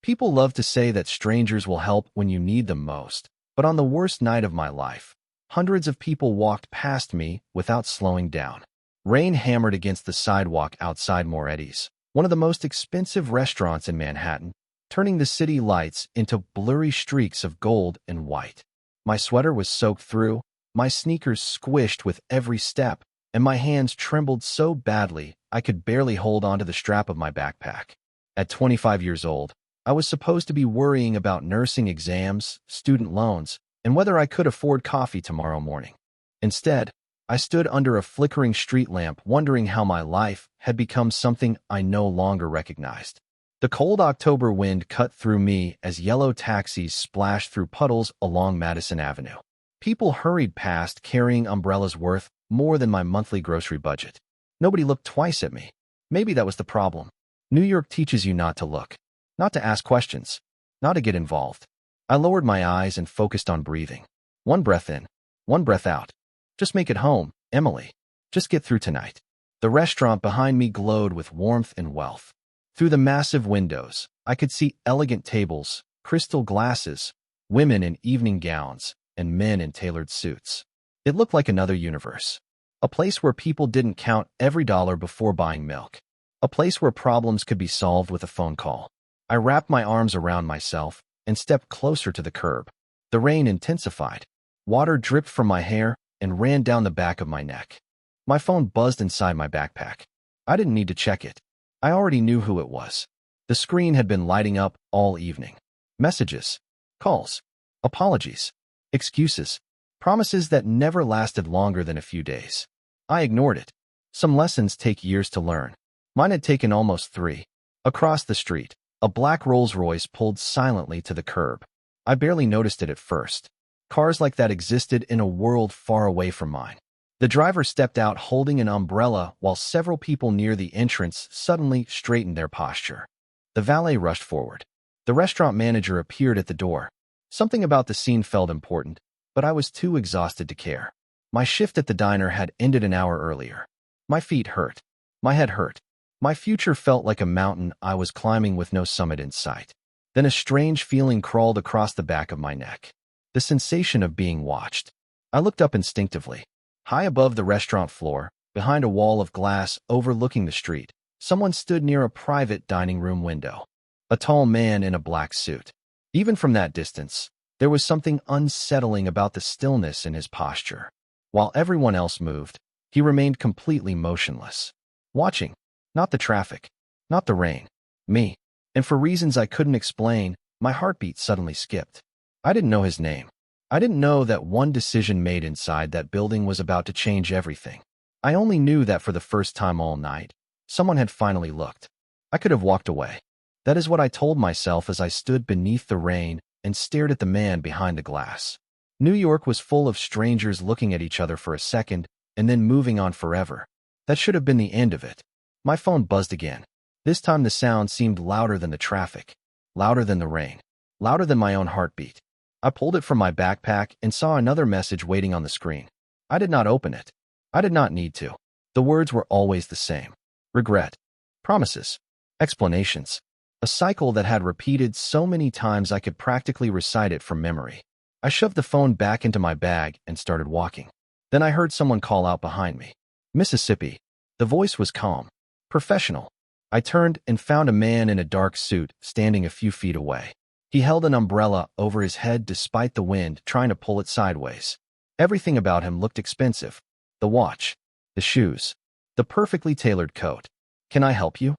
People love to say that strangers will help when you need them most, but on the worst night of my life, hundreds of people walked past me without slowing down. Rain hammered against the sidewalk outside Moretti's, one of the most expensive restaurants in Manhattan, turning the city lights into blurry streaks of gold and white. My sweater was soaked through, my sneakers squished with every step, and my hands trembled so badly I could barely hold onto the strap of my backpack. At 25 years old, I was supposed to be worrying about nursing exams, student loans, and whether I could afford coffee tomorrow morning. Instead, I stood under a flickering street lamp wondering how my life had become something I no longer recognized. The cold October wind cut through me as yellow taxis splashed through puddles along Madison Avenue. People hurried past carrying umbrellas worth more than my monthly grocery budget. Nobody looked twice at me. Maybe that was the problem. New York teaches you not to look, not to ask questions, not to get involved. I lowered my eyes and focused on breathing. One breath in, one breath out. Just make it home, Emily. Just get through tonight. The restaurant behind me glowed with warmth and wealth. Through the massive windows, I could see elegant tables, crystal glasses, women in evening gowns, and men in tailored suits. It looked like another universe. A place where people didn't count every dollar before buying milk. A place where problems could be solved with a phone call. I wrapped my arms around myself and stepped closer to the curb. The rain intensified. Water dripped from my hair and ran down the back of my neck. My phone buzzed inside my backpack. I didn't need to check it. I already knew who it was. The screen had been lighting up all evening. Messages, calls, apologies, excuses, promises that never lasted longer than a few days. I ignored it. Some lessons take years to learn. Mine had taken almost 3. Across the street, a black Rolls-Royce pulled silently to the curb. I barely noticed it at first. Cars like that existed in a world far away from mine. The driver stepped out holding an umbrella while several people near the entrance suddenly straightened their posture. The valet rushed forward. The restaurant manager appeared at the door. Something about the scene felt important, but I was too exhausted to care. My shift at the diner had ended an hour earlier. My feet hurt. My head hurt. My future felt like a mountain I was climbing with no summit in sight. Then a strange feeling crawled across the back of my neck. The sensation of being watched. I looked up instinctively. High above the restaurant floor, behind a wall of glass overlooking the street, someone stood near a private dining room window. A tall man in a black suit. Even from that distance, there was something unsettling about the stillness in his posture. While everyone else moved, he remained completely motionless. Watching. Not the traffic. Not the rain. Me. And for reasons I couldn't explain, my heartbeat suddenly skipped. I didn't know his name. I didn't know that one decision made inside that building was about to change everything. I only knew that for the first time all night, someone had finally looked. I could have walked away. That is what I told myself as I stood beneath the rain and stared at the man behind the glass. New York was full of strangers looking at each other for a second and then moving on forever. That should have been the end of it. My phone buzzed again. This time the sound seemed louder than the traffic, louder than the rain, louder than my own heartbeat. I pulled it from my backpack and saw another message waiting on the screen. I did not open it. I did not need to. The words were always the same. Regret. Promises. Explanations. A cycle that had repeated so many times I could practically recite it from memory. I shoved the phone back into my bag and started walking. Then I heard someone call out behind me. Mississippi. The voice was calm. Professional. I turned and found a man in a dark suit standing a few feet away. He held an umbrella over his head despite the wind trying to pull it sideways. Everything about him looked expensive. The watch, the shoes, the perfectly tailored coat. "Can I help you?"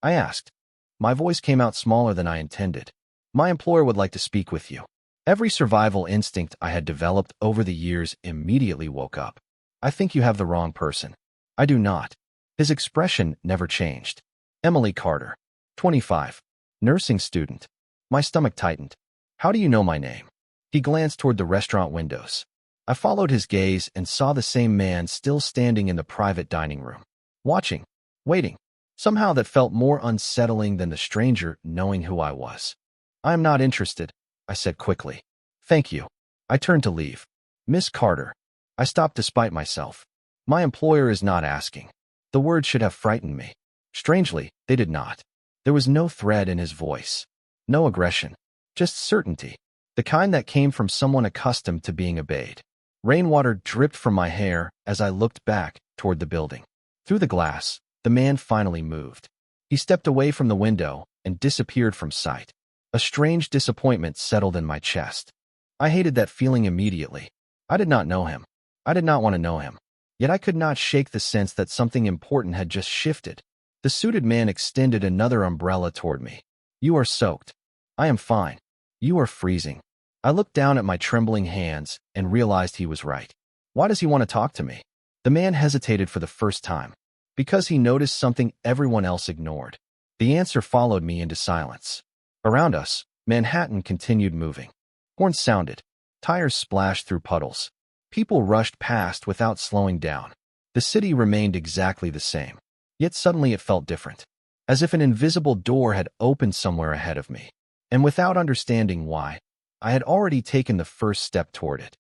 I asked. My voice came out smaller than I intended. "My employer would like to speak with you." Every survival instinct I had developed over the years immediately woke up. "I think you have the wrong person." "I do not." His expression never changed. Emily Carter, 25, nursing student. My stomach tightened. "How do you know my name?" He glanced toward the restaurant windows. I followed his gaze and saw the same man still standing in the private dining room. Watching. Waiting. Somehow that felt more unsettling than the stranger knowing who I was. "I am not interested," I said quickly. "Thank you." I turned to leave. "Miss Carter." I stopped despite myself. My employer is not asking. The words should have frightened me. Strangely, they did not. There was no threat in his voice. No aggression. Just certainty. The kind that came from someone accustomed to being obeyed. Rainwater dripped from my hair as I looked back toward the building. Through the glass, the man finally moved. He stepped away from the window and disappeared from sight. A strange disappointment settled in my chest. I hated that feeling immediately. I did not know him. I did not want to know him. Yet I could not shake the sense that something important had just shifted. The suited man extended another umbrella toward me. You are soaked. I am fine. You are freezing. I looked down at my trembling hands and realized he was right. Why does he want to talk to me? The man hesitated for the first time. Because he noticed something everyone else ignored. The answer followed me into silence. Around us, Manhattan continued moving. Horns sounded. Tires splashed through puddles. People rushed past without slowing down. The city remained exactly the same. Yet suddenly it felt different. As if an invisible door had opened somewhere ahead of me. And without understanding why, I had already taken the first step toward it.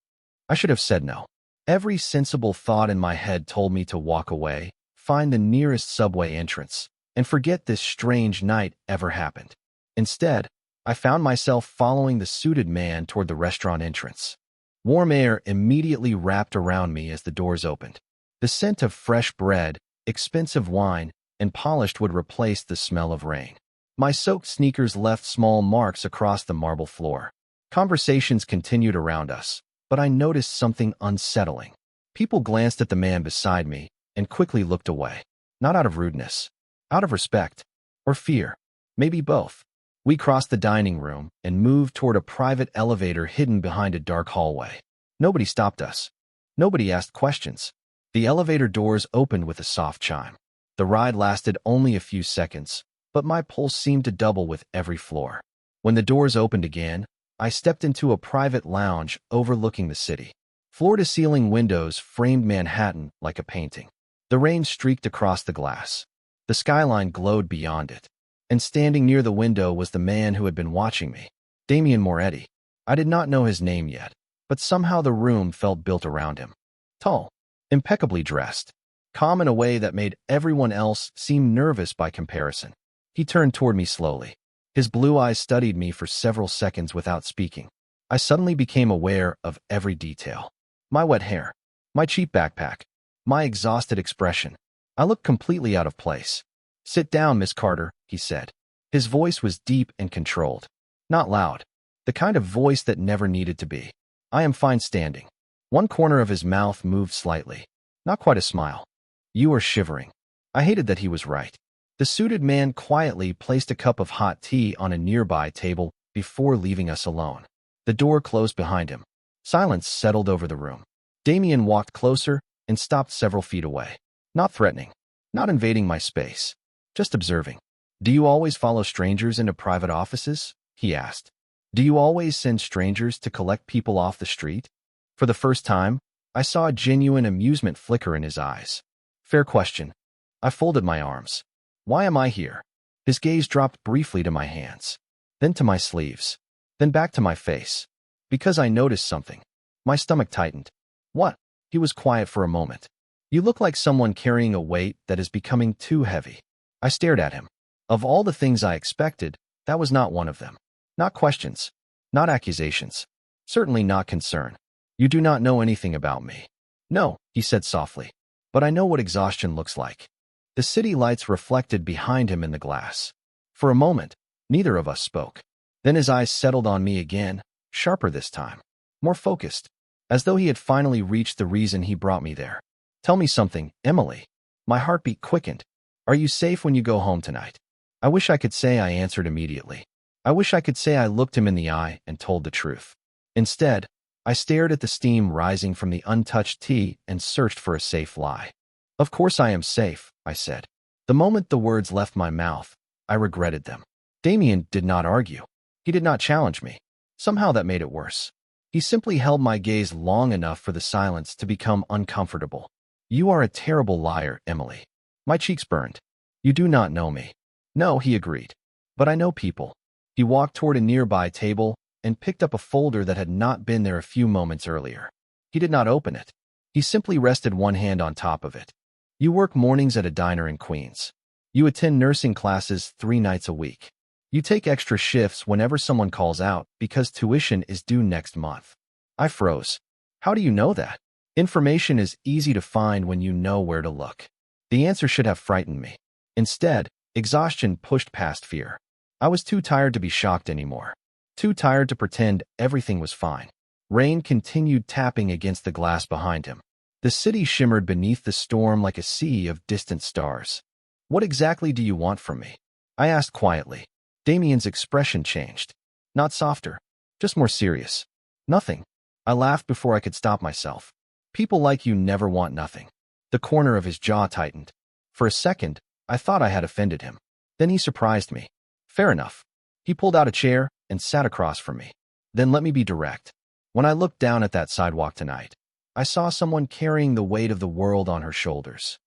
I should have said no. Every sensible thought in my head told me to walk away, find the nearest subway entrance, and forget this strange night ever happened. Instead, I found myself following the suited man toward the restaurant entrance. Warm air immediately wrapped around me as the doors opened. The scent of fresh bread, expensive wine, and polished wood replaced the smell of rain. My soaked sneakers left small marks across the marble floor. Conversations continued around us, but I noticed something unsettling. People glanced at the man beside me and quickly looked away. Not out of rudeness, out of respect, or fear. Maybe both. We crossed the dining room and moved toward a private elevator hidden behind a dark hallway. Nobody stopped us. Nobody asked questions. The elevator doors opened with a soft chime. The ride lasted only a few seconds, but my pulse seemed to double with every floor. When the doors opened again, I stepped into a private lounge overlooking the city. Floor-to-ceiling windows framed Manhattan like a painting. The rain streaked across the glass. The skyline glowed beyond it. And standing near the window was the man who had been watching me, Damien Moretti. I did not know his name yet, but somehow the room felt built around him. Tall, impeccably dressed, calm in a way that made everyone else seem nervous by comparison. He turned toward me slowly. His blue eyes studied me for several seconds without speaking. I suddenly became aware of every detail. My wet hair, my cheap backpack, my exhausted expression. I looked completely out of place. "Sit down, Miss Carter," he said. His voice was deep and controlled. Not loud. The kind of voice that never needed to be. "I am fine standing." One corner of his mouth moved slightly. Not quite a smile. "You are shivering." I hated that he was right. The suited man quietly placed a cup of hot tea on a nearby table before leaving us alone. The door closed behind him. Silence settled over the room. Damien walked closer and stopped several feet away. Not threatening. Not invading my space. Just observing. "Do you always follow strangers into private offices?" he asked. "Do you always send strangers to collect people off the street?" For the first time, I saw a genuine amusement flicker in his eyes. "Fair question." I folded my arms. "Why am I here?" His gaze dropped briefly to my hands, then to my sleeves, then back to my face. "Because I noticed something." My stomach tightened. "What?" He was quiet for a moment. "You look like someone carrying a weight that is becoming too heavy." I stared at him. Of all the things I expected, that was not one of them. Not questions. Not accusations. Certainly not concern. "You do not know anything about me." "No," he said softly. "But I know what exhaustion looks like." The city lights reflected behind him in the glass. For a moment, neither of us spoke. Then his eyes settled on me again, sharper this time. More focused. As though he had finally reached the reason he brought me there. "Tell me something, Emily." My heartbeat quickened. "Are you safe when you go home tonight?" I wish I could say I answered immediately. I wish I could say I looked him in the eye and told the truth. Instead, I stared at the steam rising from the untouched tea and searched for a safe lie. "Of course I am safe," I said. The moment the words left my mouth, I regretted them. Damien did not argue. He did not challenge me. Somehow that made it worse. He simply held my gaze long enough for the silence to become uncomfortable. "You are a terrible liar, Emily." My cheeks burned. "You do not know me." "No," he agreed. "But I know people." He walked toward a nearby table and picked up a folder that had not been there a few moments earlier. He did not open it. He simply rested one hand on top of it. "You work mornings at a diner in Queens. You attend nursing classes 3 nights a week. You take extra shifts whenever someone calls out because tuition is due next month. I froze. How do you know that? Information is easy to find when you know where to look. The answer should have frightened me. Instead, exhaustion pushed past fear. I was too tired to be shocked anymore. Too tired to pretend everything was fine. Rain continued tapping against the glass behind him. The city shimmered beneath the storm like a sea of distant stars. What exactly do you want from me? I asked quietly. Damien's expression changed. Not softer, just more serious. Nothing. I laughed before I could stop myself. People like you never want nothing. The corner of his jaw tightened. For a second, I thought I had offended him. Then he surprised me. Fair enough. He pulled out a chair and sat across from me. Then let me be direct. When I looked down at that sidewalk tonight, I saw someone carrying the weight of the world on her shoulders.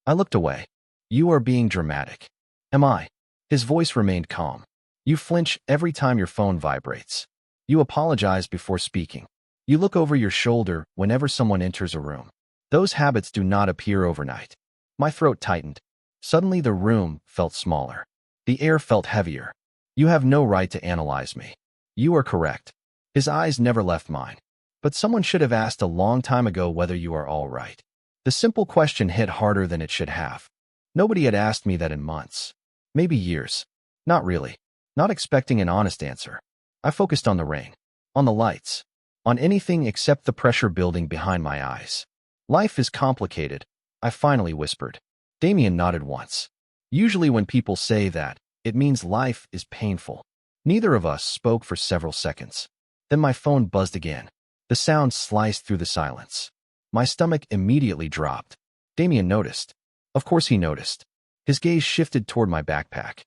I looked away. You are being dramatic. Am I? His voice remained calm. You flinch every time your phone vibrates. You apologize before speaking. You look over your shoulder whenever someone enters a room. Those habits do not appear overnight. My throat tightened. Suddenly the room felt smaller. The air felt heavier. You have no right to analyze me. You are correct. His eyes never left mine. But someone should have asked a long time ago whether you are all right. The simple question hit harder than it should have. Nobody had asked me that in months. Maybe years. Not really. Not expecting an honest answer. I focused on the rain. On the lights. On anything except the pressure building behind my eyes. Life is complicated, I finally whispered. Damien nodded once. Usually when people say that, it means life is painful. Neither of us spoke for several seconds. Then my phone buzzed again. The sound sliced through the silence. My stomach immediately dropped. Damien noticed. Of course he noticed. His gaze shifted toward my backpack.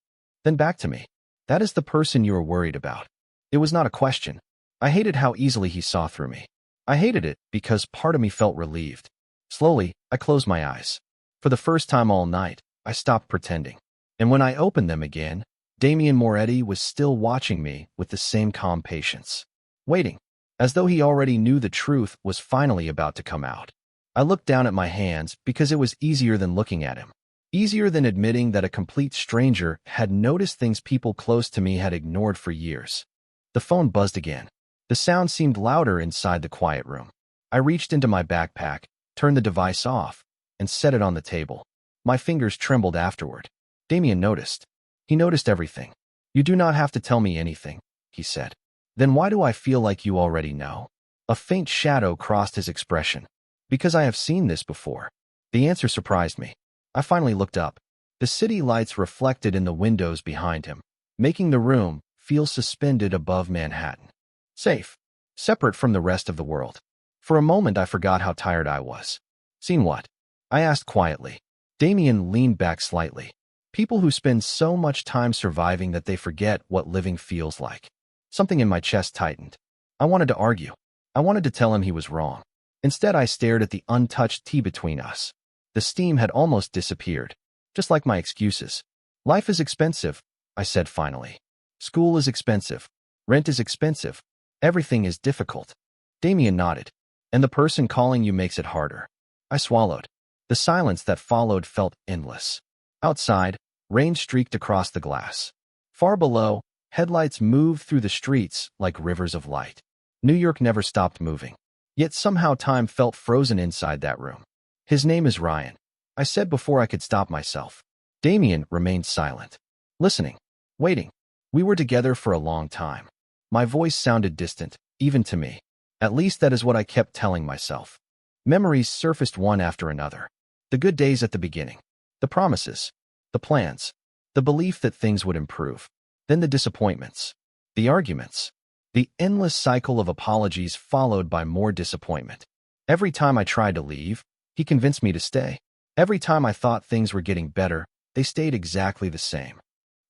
Then back to me. That is the person you are worried about. It was not a question. I hated how easily he saw through me. I hated it because part of me felt relieved. Slowly, I closed my eyes. For the first time all night, I stopped pretending. And when I opened them again, Damien Moretti was still watching me with the same calm patience. Waiting, as though he already knew the truth was finally about to come out. I looked down at my hands because it was easier than looking at him. Easier than admitting that a complete stranger had noticed things people close to me had ignored for years. The phone buzzed again. The sound seemed louder inside the quiet room. I reached into my backpack, turned the device off, and set it on the table. My fingers trembled afterward. Damien noticed. He noticed everything. You do not have to tell me anything, he said. Then why do I feel like you already know? A faint shadow crossed his expression. Because I have seen this before. The answer surprised me. I finally looked up. The city lights reflected in the windows behind him, making the room feel suspended above Manhattan. Safe. Separate from the rest of the world. For a moment I forgot how tired I was. Seen what? I asked quietly. Damien leaned back slightly. People who spend so much time surviving that they forget what living feels like. Something in my chest tightened. I wanted to argue. I wanted to tell him he was wrong. Instead I stared at the untouched tea between us. The steam had almost disappeared, just like my excuses. Life is expensive, I said finally. School is expensive. Rent is expensive. Everything is difficult. Damien nodded. And the person calling you makes it harder. I swallowed. The silence that followed felt endless. Outside, rain streaked across the glass. Far below, headlights moved through the streets like rivers of light. New York never stopped moving. Yet somehow time felt frozen inside that room. His name is Ryan, I said before I could stop myself. Damien remained silent. Listening. Waiting. We were together for a long time. My voice sounded distant, even to me. At least that is what I kept telling myself. Memories surfaced one after another. The good days at the beginning. The promises. The plans. The belief that things would improve. Then the disappointments. The arguments. The endless cycle of apologies followed by more disappointment. Every time I tried to leave, he convinced me to stay. Every time I thought things were getting better, they stayed exactly the same.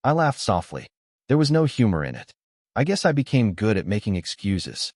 I laughed softly. There was no humor in it. I guess I became good at making excuses.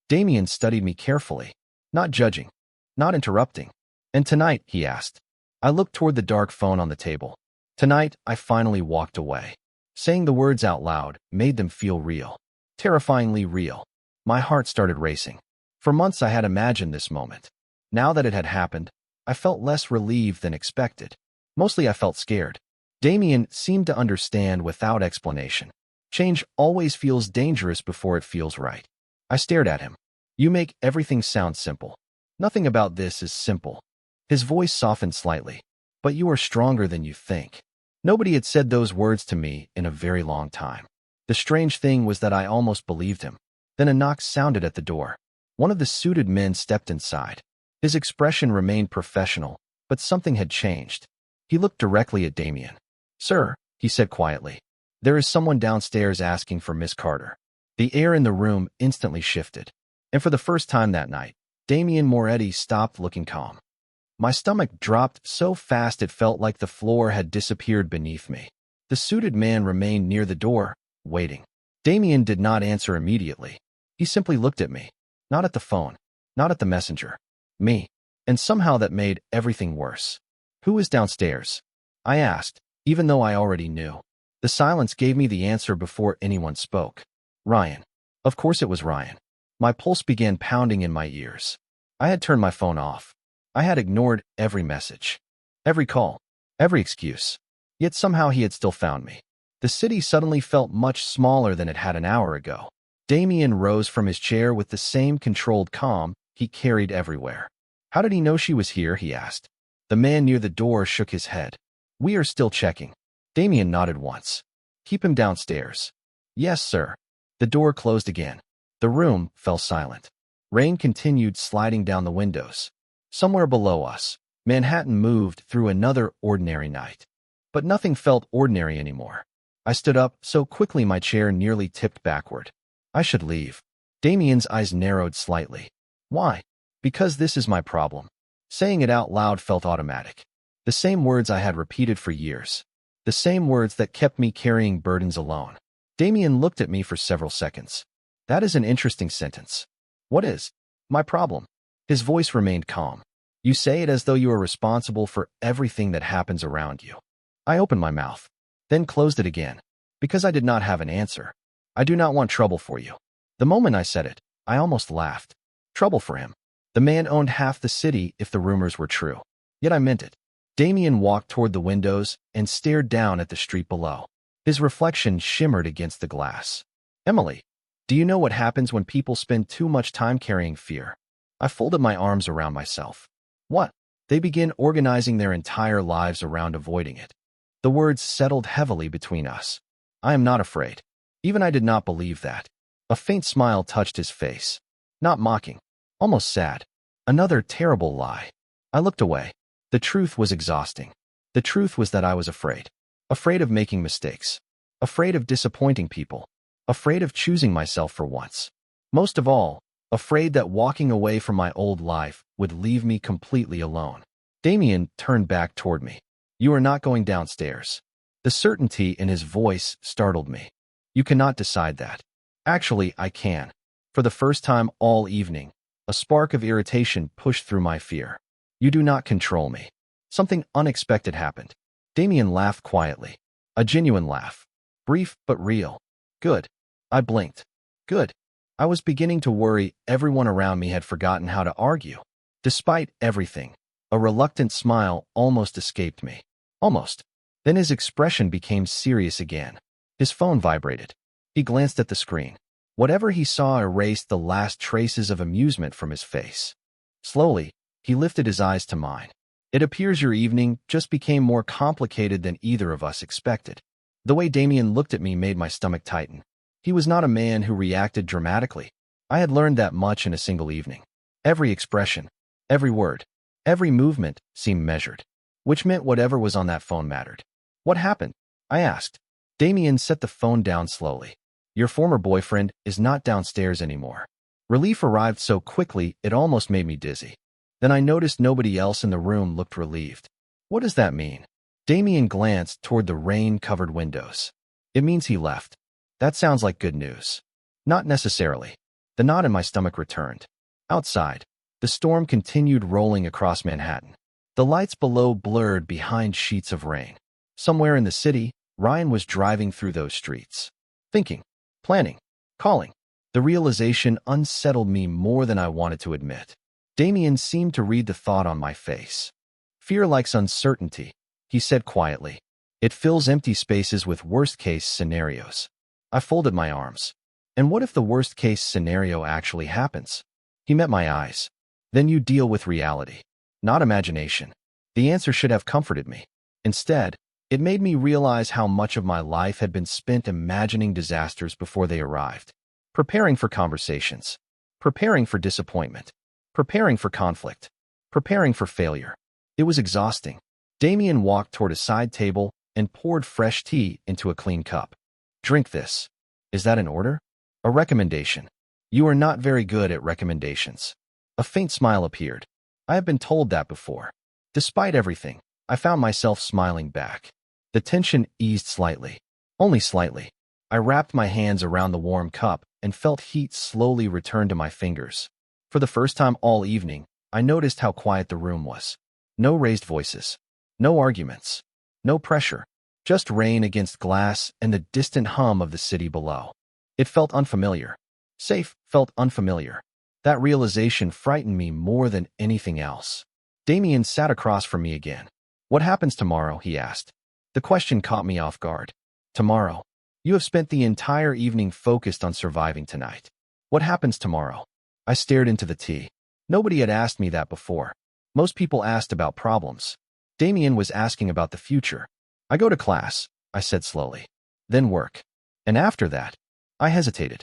Damien studied me carefully, not judging, not interrupting. And tonight, he asked. I looked toward the dark phone on the table. Tonight, I finally walked away. Saying the words out loud made them feel real. Terrifyingly real. My heart started racing. For months I had imagined this moment. Now that it had happened, I felt less relieved than expected. Mostly I felt scared. Damien seemed to understand without explanation. Change always feels dangerous before it feels right. I stared at him. You make everything sound simple. Nothing about this is simple. His voice softened slightly. But you are stronger than you think. Nobody had said those words to me in a very long time. The strange thing was that I almost believed him. Then a knock sounded at the door. One of the suited men stepped inside. His expression remained professional, but something had changed. He looked directly at Damien. Sir, he said quietly, there is someone downstairs asking for Miss Carter. The air in the room instantly shifted. And for the first time that night, Damien Moretti stopped looking calm. My stomach dropped so fast it felt like the floor had disappeared beneath me. The suited man remained near the door, waiting. Damien did not answer immediately. He simply looked at me. Not at the phone. Not at the messenger. Me. And somehow that made everything worse. Who is downstairs? I asked, even though I already knew. The silence gave me the answer before anyone spoke. Ryan. Of course it was Ryan. My pulse began pounding in my ears. I had turned my phone off. I had ignored every message, every call, every excuse. Yet somehow he had still found me. The city suddenly felt much smaller than it had an hour ago. Damien rose from his chair with the same controlled calm he carried everywhere. How did he know she was here? He asked. The man near the door shook his head. We are still checking. Damien nodded once. Keep him downstairs. Yes, sir. The door closed again. The room fell silent. Rain continued sliding down the windows. Somewhere below us, Manhattan moved through another ordinary night. But nothing felt ordinary anymore. I stood up so quickly my chair nearly tipped backward. I should leave. Damien's eyes narrowed slightly. Why? Because this is my problem. Saying it out loud felt automatic. The same words I had repeated for years. The same words that kept me carrying burdens alone. Damien looked at me for several seconds. That is an interesting sentence. What is my problem? His voice remained calm. You say it as though you are responsible for everything that happens around you. I opened my mouth, then closed it again, because I did not have an answer. I do not want trouble for you. The moment I said it, I almost laughed. Trouble for him. The man owned half the city if the rumors were true. Yet I meant it. Damien walked toward the windows and stared down at the street below. His reflection shimmered against the glass. Emily, do you know what happens when people spend too much time carrying fear? I folded my arms around myself. What? They begin organizing their entire lives around avoiding it. The words settled heavily between us. I am not afraid. Even I did not believe that. A faint smile touched his face. Not mocking. Almost sad. Another terrible lie. I looked away. The truth was exhausting. The truth was that I was afraid. Afraid of making mistakes. Afraid of disappointing people. Afraid of choosing myself for once. Most of all, afraid that walking away from my old life would leave me completely alone. Damien turned back toward me. You are not going downstairs. The certainty in his voice startled me. You cannot decide that. Actually, I can. For the first time all evening, a spark of irritation pushed through my fear. You do not control me. Something unexpected happened. Damien laughed quietly. A genuine laugh. Brief but real. Good. I blinked. Good. I was beginning to worry everyone around me had forgotten how to argue. Despite everything, a reluctant smile almost escaped me. Almost. Then his expression became serious again. His phone vibrated. He glanced at the screen. Whatever he saw erased the last traces of amusement from his face. Slowly, he lifted his eyes to mine. It appears your evening just became more complicated than either of us expected. The way Damien looked at me made my stomach tighten. He was not a man who reacted dramatically. I had learned that much in a single evening. Every expression, every word, every movement seemed measured, which meant whatever was on that phone mattered. What happened? I asked. Damien set the phone down slowly. Your former boyfriend is not downstairs anymore. Relief arrived so quickly it almost made me dizzy. Then I noticed nobody else in the room looked relieved. What does that mean? Damien glanced toward the rain-covered windows. It means he left. That sounds like good news. Not necessarily. The knot in my stomach returned. Outside, the storm continued rolling across Manhattan. The lights below blurred behind sheets of rain. Somewhere in the city, Ryan was driving through those streets. Thinking, planning, calling. The realization unsettled me more than I wanted to admit. Damien seemed to read the thought on my face. Fear likes uncertainty, he said quietly. It fills empty spaces with worst-case scenarios. I folded my arms. And what if the worst-case scenario actually happens? He met my eyes. Then you deal with reality, not imagination. The answer should have comforted me. Instead, it made me realize how much of my life had been spent imagining disasters before they arrived. Preparing for conversations. Preparing for disappointment. Preparing for conflict. Preparing for failure. It was exhausting. Damien walked toward a side table and poured fresh tea into a clean cup. Drink this. Is that an order? A recommendation. You are not very good at recommendations. A faint smile appeared. I have been told that before. Despite everything, I found myself smiling back. The tension eased slightly. Only slightly. I wrapped my hands around the warm cup and felt heat slowly return to my fingers. For the first time all evening, I noticed how quiet the room was. No raised voices. No arguments. No pressure. Just rain against glass and the distant hum of the city below. It felt unfamiliar. Safe felt unfamiliar. That realization frightened me more than anything else. Damien sat across from me again. What happens tomorrow? He asked. The question caught me off guard. Tomorrow. You have spent the entire evening focused on surviving tonight. What happens tomorrow? I stared into the tea. Nobody had asked me that before. Most people asked about problems. Damien was asking about the future. I go to class, I said slowly. Then work. And after that? I hesitated.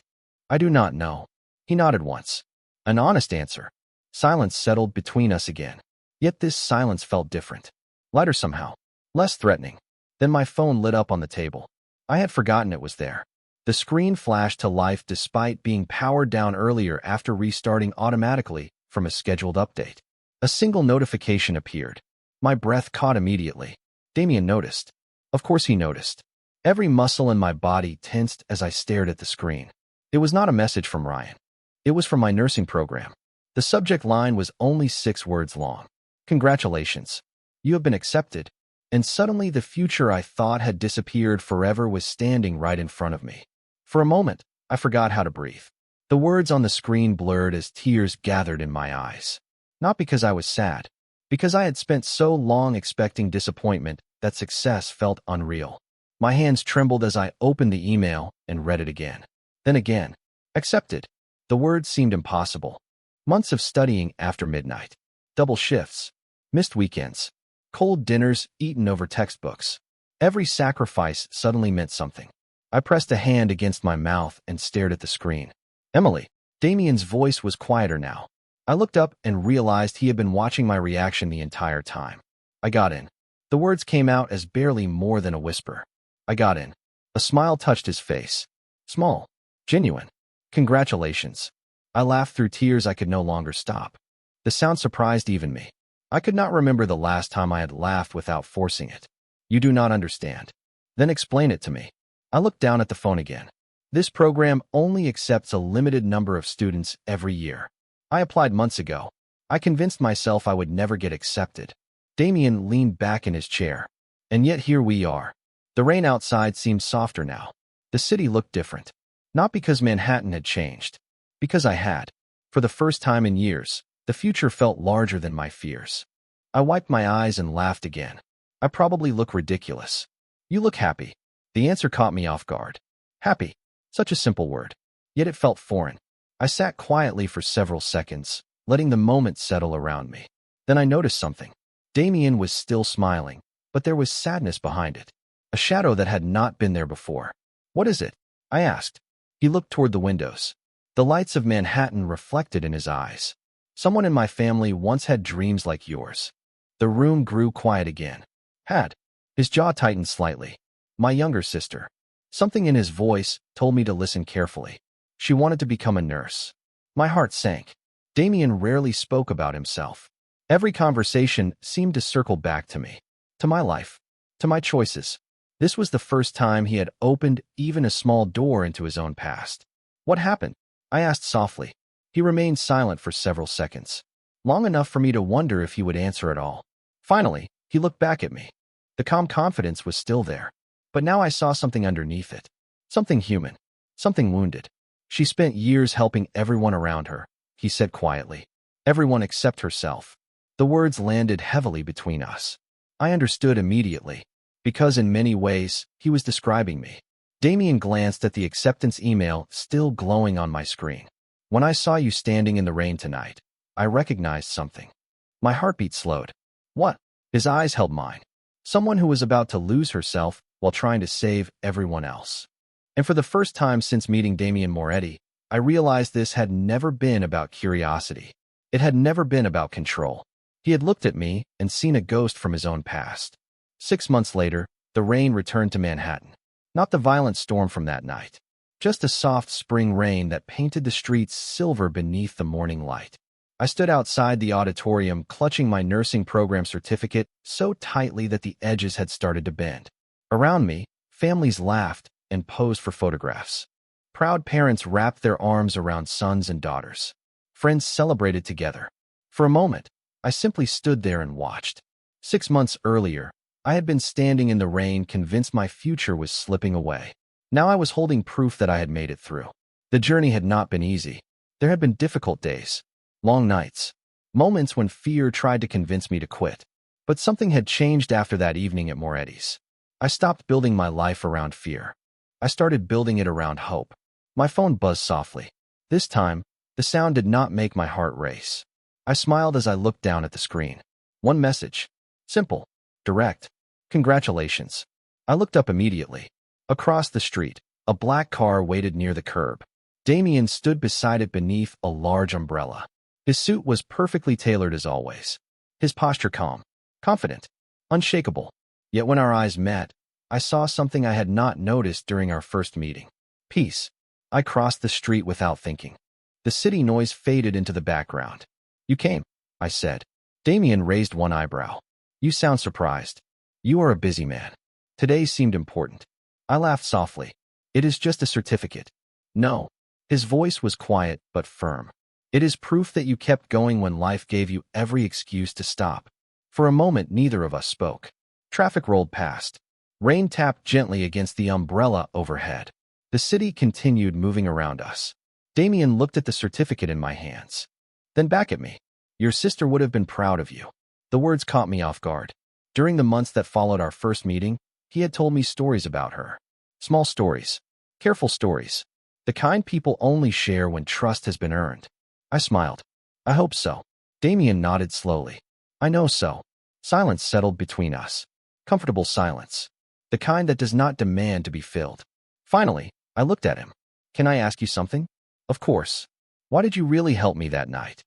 I do not know. He nodded once. An honest answer. Silence settled between us again. Yet this silence felt different. Lighter somehow. Less threatening. Then my phone lit up on the table. I had forgotten it was there. The screen flashed to life despite being powered down earlier after restarting automatically from a scheduled update. A single notification appeared. My breath caught immediately. Damien noticed. Of course he noticed. Every muscle in my body tensed as I stared at the screen. It was not a message from Ryan. It was from my nursing program. The subject line was only 6 words long. Congratulations. You have been accepted. And suddenly the future I thought had disappeared forever was standing right in front of me. For a moment, I forgot how to breathe. The words on the screen blurred as tears gathered in my eyes. Not because I was sad, because I had spent so long expecting disappointment that success felt unreal. My hands trembled as I opened the email and read it again. Then again. Accepted. The words seemed impossible. Months of studying after midnight. Double shifts. Missed weekends. Cold dinners eaten over textbooks. Every sacrifice suddenly meant something. I pressed a hand against my mouth and stared at the screen. Emily. Damien's voice was quieter now. I looked up and realized he had been watching my reaction the entire time. I got in. The words came out as barely more than a whisper. I got in. A smile touched his face. Small. Genuine. Congratulations. I laughed through tears I could no longer stop. The sound surprised even me. I could not remember the last time I had laughed without forcing it. You do not understand. Then explain it to me. I looked down at the phone again. This program only accepts a limited number of students every year. I applied months ago. I convinced myself I would never get accepted. Damien leaned back in his chair. And yet here we are. The rain outside seemed softer now. The city looked different. Not because Manhattan had changed. Because I had. For the first time in years, the future felt larger than my fears. I wiped my eyes and laughed again. I probably look ridiculous. You look happy. The answer caught me off guard. Happy. Such a simple word. Yet it felt foreign. I sat quietly for several seconds, letting the moment settle around me. Then I noticed something. Damien was still smiling, but there was sadness behind it. A shadow that had not been there before. What is it? I asked. He looked toward the windows. The lights of Manhattan reflected in his eyes. Someone in my family once had dreams like yours. The room grew quiet again. Had. His jaw tightened slightly. My younger sister. Something in his voice told me to listen carefully. She wanted to become a nurse. My heart sank. Damien rarely spoke about himself. Every conversation seemed to circle back to me. To my life. To my choices. This was the first time he had opened even a small door into his own past. What happened? I asked softly. He remained silent for several seconds. Long enough for me to wonder if he would answer at all. Finally, he looked back at me. The calm confidence was still there. But now I saw something underneath it. Something human. Something wounded. She spent years helping everyone around her, he said quietly. Everyone except herself. The words landed heavily between us. I understood immediately. Because in many ways, he was describing me. Damien glanced at the acceptance email still glowing on my screen. When I saw you standing in the rain tonight, I recognized something. My heartbeat slowed. What? His eyes held mine. Someone who was about to lose herself while trying to save everyone else. And for the first time since meeting Damien Moretti, I realized this had never been about curiosity. It had never been about control. He had looked at me and seen a ghost from his own past. 6 months later, the rain returned to Manhattan. Not the violent storm from that night. Just a soft spring rain that painted the streets silver beneath the morning light. I stood outside the auditorium clutching my nursing program certificate so tightly that the edges had started to bend. Around me, families laughed and posed for photographs. Proud parents wrapped their arms around sons and daughters. Friends celebrated together. For a moment, I simply stood there and watched. 6 months earlier, I had been standing in the rain convinced my future was slipping away. Now I was holding proof that I had made it through. The journey had not been easy. There had been difficult days, long nights, moments when fear tried to convince me to quit. But something had changed after that evening at Moretti's. I stopped building my life around fear. I started building it around hope. My phone buzzed softly. This time, the sound did not make my heart race. I smiled as I looked down at the screen. One message. Simple. Direct. Congratulations. I looked up immediately. Across the street, a black car waited near the curb. Damien stood beside it beneath a large umbrella. His suit was perfectly tailored as always. His posture calm, confident, unshakable. Yet when our eyes met, I saw something I had not noticed during our first meeting. Peace. I crossed the street without thinking. The city noise faded into the background. You came, I said. Damien raised one eyebrow. You sound surprised. You are a busy man. Today seemed important. I laughed softly. It is just a certificate. No. His voice was quiet but firm. It is proof that you kept going when life gave you every excuse to stop. For a moment, neither of us spoke. Traffic rolled past. Rain tapped gently against the umbrella overhead. The city continued moving around us. Damien looked at the certificate in my hands. Then back at me. Your sister would have been proud of you. The words caught me off guard. During the months that followed our first meeting, he had told me stories about her. Small stories. Careful stories. The kind people only share when trust has been earned. I smiled. I hope so. Damien nodded slowly. I know so. Silence settled between us. Comfortable silence. The kind that does not demand to be filled. Finally, I looked at him. Can I ask you something? Of course. Why did you really help me that night?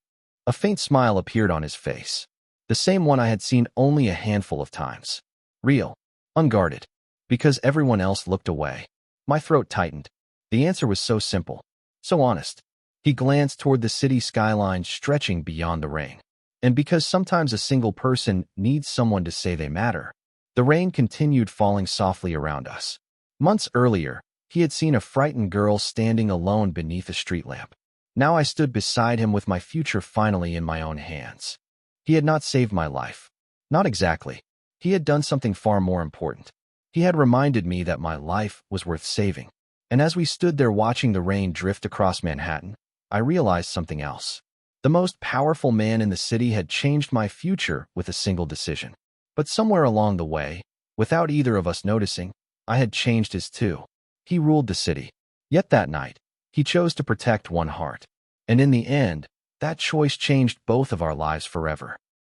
A faint smile appeared on his face. The same one I had seen only a handful of times. Real. Unguarded. Because everyone else looked away. My throat tightened. The answer was so simple. So honest. He glanced toward the city skyline stretching beyond the rain. And because sometimes a single person needs someone to say they matter. The rain continued falling softly around us. Months earlier, he had seen a frightened girl standing alone beneath a street lamp. Now I stood beside him with my future finally in my own hands. He had not saved my life. Not exactly. He had done something far more important. He had reminded me that my life was worth saving. And as we stood there watching the rain drift across Manhattan, I realized something else. The most powerful man in the city had changed my future with a single decision. But somewhere along the way, without either of us noticing, I had changed his too. He ruled the city. Yet that night, he chose to protect one heart. And in the end, that choice changed both of our lives forever.